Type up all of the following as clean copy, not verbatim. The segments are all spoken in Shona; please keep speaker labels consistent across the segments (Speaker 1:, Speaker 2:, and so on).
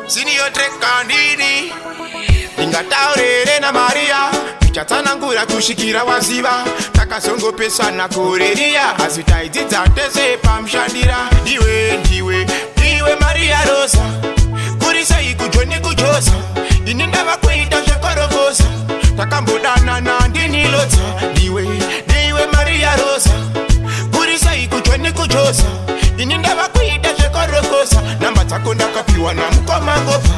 Speaker 1: Senior Trek Kandini Ingataurere na Maria Ichatsanangura kushikira waziva Takasongopesa na kureria Azvitaidzidza tese pamshandira Ndiwe Maria Rosa Kurisai kujoni kujosa Ini ndava kuita zvekorokosa Takambodana na ndinilodza Ndiwe Maria Rosa Kurisai kujoni kujosa Ini ndava kuita zvekorokosa Namba dzako ndakapiwa na mukomangopa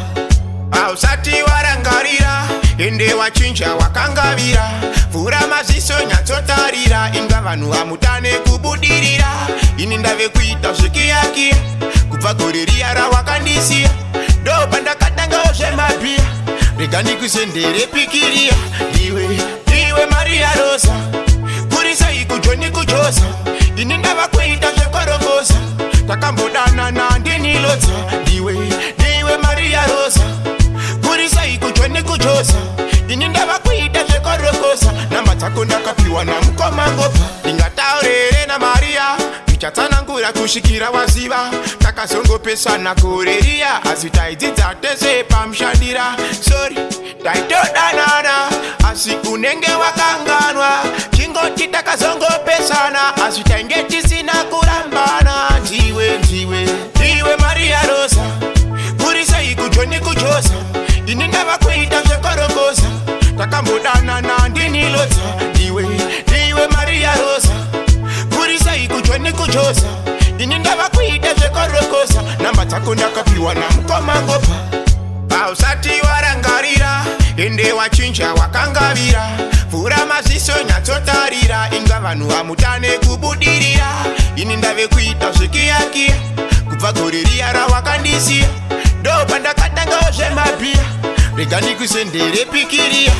Speaker 1: Ausati warangarira ende wachinja wakangavira vhura maziso nyatsotarira inga vanhu vamutane kubudirira ini ndave kuita zvikiyakiya kubva gore riya rawakandisiya ndo pandakatangawo zvemabhiya rega ndikusendere pikiriya Ndiwe Maria Rosa kurisai kujoni kujosa ini ndava kuita zvekorokosa takambodana na ndinilodza Ndiwe Maria Rosa kurisai kujoni kujosa ini ndava kuita zvekorokosa namba dzako ndakapiwa na mukomangopa ndingataurere na Maria ichatsanangura kushikira waziva takazongopesana koreriya asi taidzidza tese pamshandira sori taitodanana asi unenge wakanganwa chingoti takazongopesana asi tainge tisina kurambana Ndiwe Maria Rosa kurisai kujoni kujosa ini ndava kuita zvekorokosa takambodana na ndinilodza Ndiwe Maria Rosa kurisai kujoni kujosa ini ndava kuita zvekorokosa namba dzako ndakapiwa na mukomangopa ausati warangarira ende wachinja wakangavira vhura maziso nyatsotarira inga vanhu vamutane kubudirira ini ndave kuita zvikiyakiya kubva gore riya rawakandisiya ndo pandakatangawo zvemabhiya rega ndikusendere pikiriya